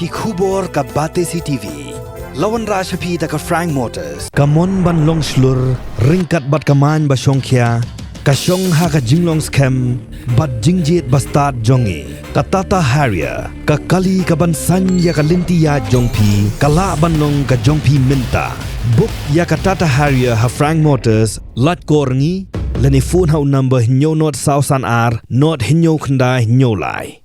ki khubor ka Batesi TV. Lawan Rashapi ta ka Frank Motors. Kamon ban long slur ringkat bat kaman ba Shongkhia. Ka Shong ha ka jinglong scam bat jingjit bastard jongi. Ka Tata Harrier ka kali ka ban san ya ka lintia jongpi. Ka la ban long ka jongpi minta. Book ya ka Tata Harrier ha Frank Motors lat korngi. Lani phone hau number hinyo not sausan ar not hinyo khandai hinyo lai.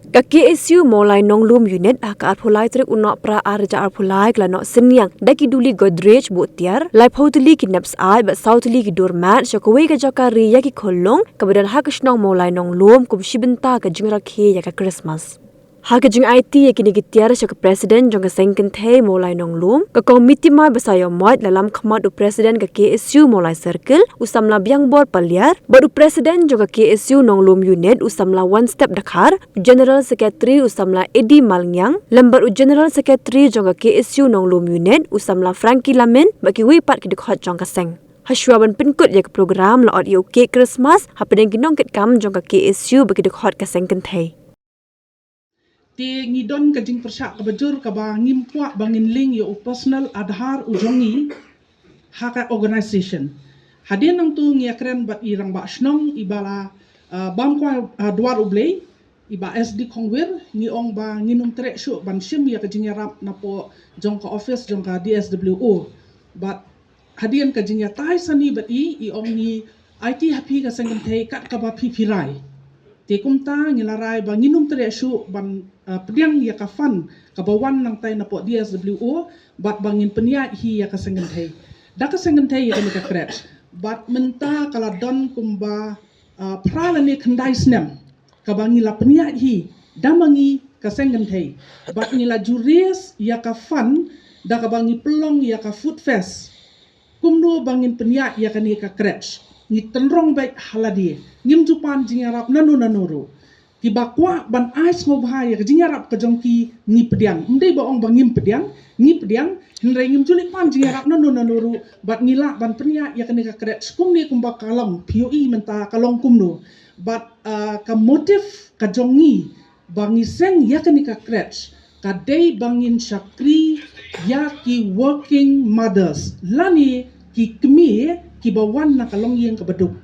Ka KSU Molai Nonglum Unit ka arpulai trek unok pra arja arpulai klano senyang daki duli Godrej butiar lai pautli ki naps ai ba sautli ki doormat shakwe ka jakari ya ki kholong kabadan ha kashnong Molai Nonglum kum shibenta ka jingra khe ya ka Christmas. Haka jing IT ya kini gitiara sya ka Presiden jong ka sengken the Molai Nonglum ka komiti mai basayo moit dalam khamat u Presiden ka KSU Molai Circle usamla biang bor paliar baru Presiden jong ka KSU Nonglum Unit usamla one step dakhar General Secretary usamla Edi Malngyang lambar u General Secretary jong ka KSU Nonglum Unit usamla Frankie Lamin baki wi pat ki dekhot jong ka seng Hashwaban penkut ya ka program la audio ke Christmas hapedeng ginong ket kam jong ka KSU baki dekhot ka sengken the Ti ngidon ka jing persyak ka bajur ka ba ngimpwa bangin ling yo personal adhar ujongi haka organization. Hadin nang tu ngiakren bat irang ba snong ibala bangkwa duar ublei iba SD Kongwir ngiong ba nginum trek syuk ban sim ya ka jing yarap napo jong ka office jong ka DSWO. Bat hadin ka jing ya tai sani bat iong ni IT happy ka sengem thei kat ka ba pipirai. Ti kumta ngilarai ba nginum trek syuk ban pediang ya ka fan ka bawan nang tai napo DSWO bat bangin peniat hi ya ka senggen thei da ka senggen thei ya ka kret bat menta kala don kumba prala ni khandai snem ka bangila peniat hi damangi ka senggen thei bat ngila juries ya ka fan da ka bangi pelong ya ka food fest kumno bangin peniat ya ka ni ka kret ni tenrong baik haladi ngim jupan jingarap nanu tiba kwa ban ais ngobhai ka jingarap ka jongki ni pediang ndai ba ong bangim pediang ni pediang hendrai ngim julik pan jingarap nanu bat ngila ban penia ya kene ka kret skum ni kumba kalong POE menta kalong kumno bat ka motif ka jongi bangi seng ya kene ka kret ka dei bangin syakri ya ki working mothers lani ki kemi ki bawan na kalong yang ka beduk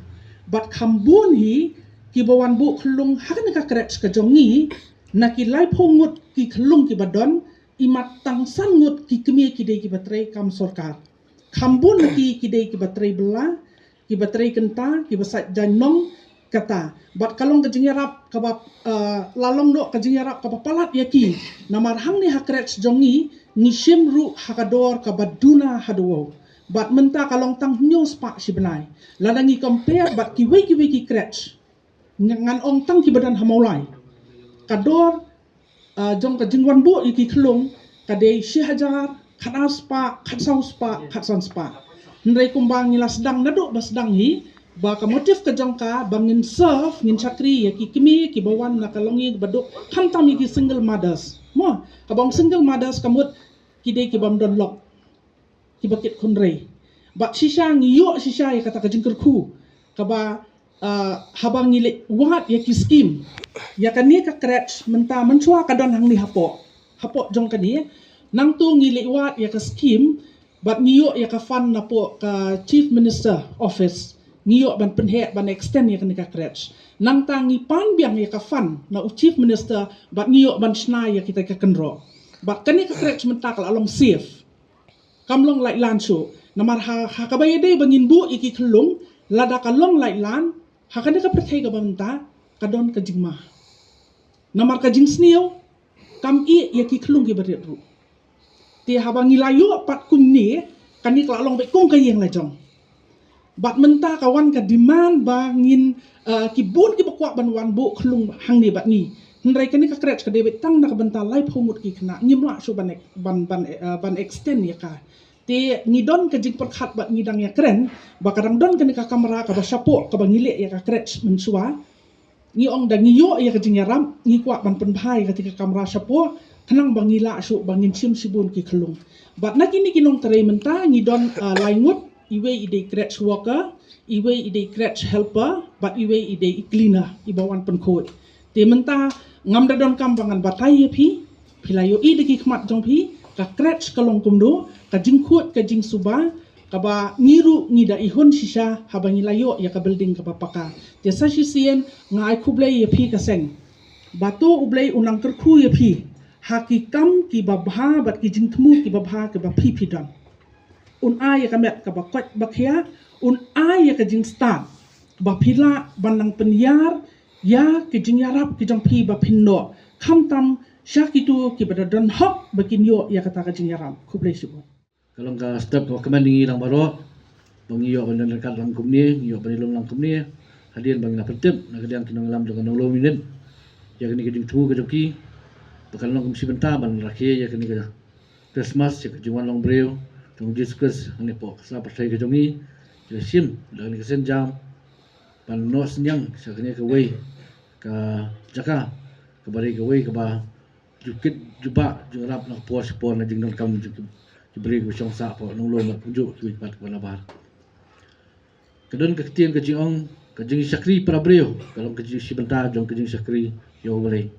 bat khambun hi ki bawan bu khlung hakan ka kret ka jongi na ki lai phongut ki khlung ki badon imat tangsan ngut ki kemi ki dei ki batrai kam sarkar khambun ki dei ki batrai bela ki batrai kenta ki basat janong kata bat kalong ka jingarap ka ba lalong do ka jingarap ka palat yaki namar hang ni hakret jongi ni shimru hakador ka baduna hadowo bat menta kalong tang news pak si benai ladangi compare bat ki ki kret ngan ong tang ki badan hamaulai kador jong ka jingwan bu iki khlung kadei si hajar khana spa khatsau spa khatsan spa ndrai kumbang ngila sedang naduk ba sedang hi ba ka motif ka jong ka bangin serve ngin chakri ya ki kimi ki bawan na kalongi baduk khantam ki single mothers mo ka bang single mothers kamut ki dei ki bam don lok ki bakit khunrei ba shisha ngiyo shisha ya kata ka jingker khu ka ba habang ngilik wat ya ki skim ya kan ni ka kret menta menchua kadon hang ni hapo jong kan ni nang tu ngilik wat ya ka skim bat ngiyo ya ka fan napo ka chief minister office ngiyo ban penhe ban extend ya kan ni ka kret nang ta ngi pan biang ya ka fan na chief minister bat ngiyo ban shna ya kita ka kenro bat kan ni ka kret menta kal along safe kamlong lai lan so namar ha kabaya dei bangin bu iki khlung lada kalong lai lan hakane ka perthai ka banta kadon ka jingma namar ka jing sniu kam I ya ki khlung ki baret ru ti habangi layo pat kum ni kani kla long be kong ka yeng la jong bat menta kawan ka demand bangin ki bun ki bakwa ban wan bu khlung hang ni bat ni ndrai kani ka kret ka de tang na ka banta lai phomut ki khna ngimla su ban extend ya ka ti ngidon ka jing perkhat bat ngidang ya kren ba kadang don kani ka kamera ka ba sapo ka ba ngile ya ka kret mensua ngi ong da ngiyo ya ka jing yaram ngi kwa ban penbhai ka ti ka kamera sapo kanang bangila su bangin sim sibun ki khlung bat na kini kinong tare menta ngidon laingut iwe ide kret worker iwe ide kret helper bat iwe ide cleaner ibawan penkhot ti menta ngam da don kam bangan batai pi Pilayo I deki khmat jong pi ka kretch kalong kumdo ka jing khut ka jing suba ka ba ngiru ngida ihon shisha haba ngilayo ya ka building ka paka jasa shisien ngai khublei ya pi ka seng bato ublei unang kerkhu ya pi hakikam ki babha bat ki jing thmu ki babha ke ba pi dan un ai ka met ka ba kwat ba khia un ai ka jing start ba phila banang penyar ya ki jing yarap ki jong pi ba pinno kham tam syakitu ki bada don hok bakin yo ya kata ka jing yaram khublei sibo Kalau ka step ko kemani lang baro bangiyo bandan dekat lang kumni yo banilong lang kumni hadian bang na pertep na kadiang kinang lam dengan nolo minen ya kini kejing tu kejoki bakal long kumsi benta ban rakie ya kini ka Christmas ya kejuan long breu tong Jesus ane po sa percaya kejongi ya sim dan ni kesen jam ban no senyang sa kini ka wei ka jaka ka bari ka wei ka ba jukit juba jurap nak pos pon na jing dong kam diberi ke syong sa po nong lo mak kunjuk ki pat ko labar kedon ke tien ke jiong ke jing sakri para breu kalau ke jing sibenta jong ke jing sakri yo boleh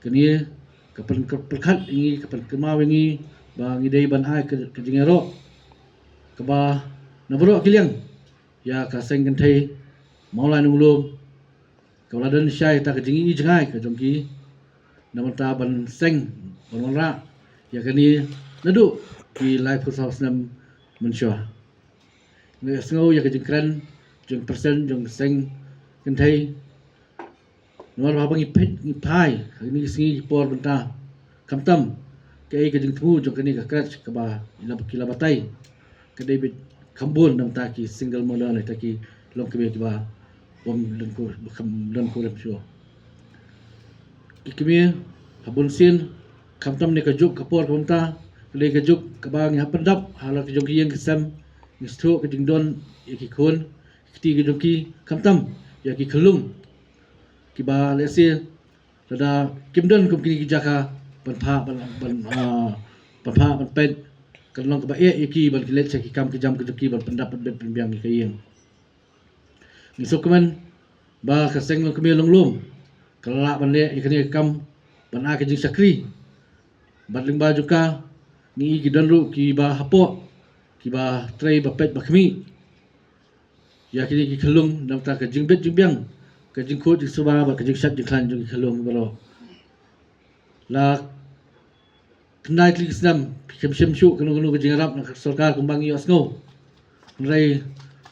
kini ke perkat ingi ke kemau ingi bang idei ban ai ke jing ero ke ba na bro kiliang ya ka seng kan thei mau lai nong lo ke ladan syai ta ke jing i jangai ke jong ki namata ban seng ban ra ya kini nadu ki live house nam mensyo nge sngo ya ke jengkran jeng persen jeng seng kentai nomor ba bangi pet ni pai ni singi por benta kamtam ke ke jeng thu jeng kini ka krat ka ba ila batai ke david kambon nam ta ki single model ta ki long ke ba bom dan ko rem syo ikimi habun sin kamtam ne ka juk ka por benta le ke juk ka bang ya pendap hala ke jogi yang kesam ni stro ke dingdon ya ki khon kiti ke jogi kamtam ya ki khlung ki ba le se da kimdon kum kini ki jaka ban pha ban pet kan long ka ba ya ki ban ki let ki kam ki jam ke jogi ban pendap ban biang ki yang ni sokaman ba ka seng long kemi long lum kala ban le ikani kam ban a ke jing sakri ban ling ba juga ni gidan lu ki ba hapo ki ba tray ba pet ba khmi ya kini ki khlung nam ta ka jingbet jingbyang ka jingkho ji suba ba ka jingsat jingkhan jing khlung baro la knai klik snam kem shu kanu ka jingrap na sarkar kumbang yo asngo rai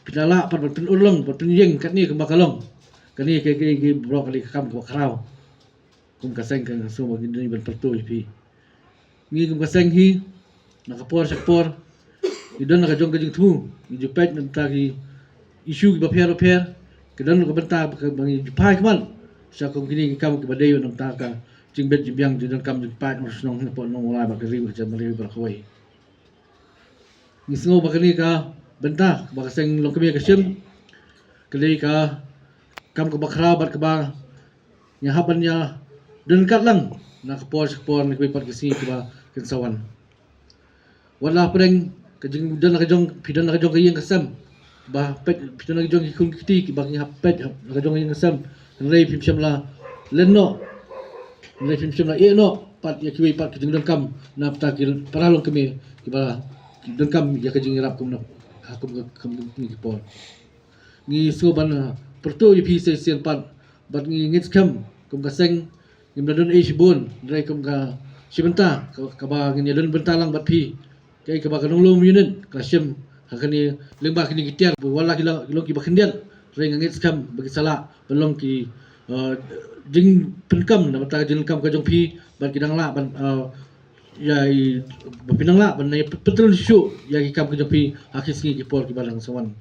pinala par pin ulong par pin yeng kat ni ka bakalong kani ke bro kali kam ko kharau kum ka seng kan so ba gini ban pertu pi ni kum ka seng hi nakapor sakpor idon nakajong kajing thu ni jupet nanta ki isu ki bapher kedan ko benta bangi jupai kman sa kom kini kam ki badai nanta ka jingbet jimbyang jidon kam jupai nong na po nong wala ba kri ba jam mali ba khoi ni sngo ba kani ka benta ba seng long kemi ka sim kali ka kam ka bakra bat ka ba nya haban nya den kat lang nakapor sakpor ni pat kisi ki ba kinsawan wala preng kajing dan nakajong pidan nakajong kayeng kasam ba pet pidan nakajong ikun kiti ki bang pet nakajong kayeng kasam rei pimsam la lenno rei pimsam la no pat ya kiwi pat kajing dan kam na pta ki paralong kami ki ba dan kam ya kajing rap kum na hakum kam ni ki por ni so ban perto yi pi se sen pat bat ngi ngit kam kum kaseng ngim dan e bun rei kum ka sibenta ka ba ngi dan benta lang bat pi kay ka ba kanong lom yunin kasyem hakani lengba kini kitiar wala kila long ki bakhendial reng ngit skam bagi sala belong ki jing penkam na mata jing kam ka jong pi ban kidang la ban ya pinang la ban petrol shu ya ki kam ka jong pi akis ki por ki balang sawan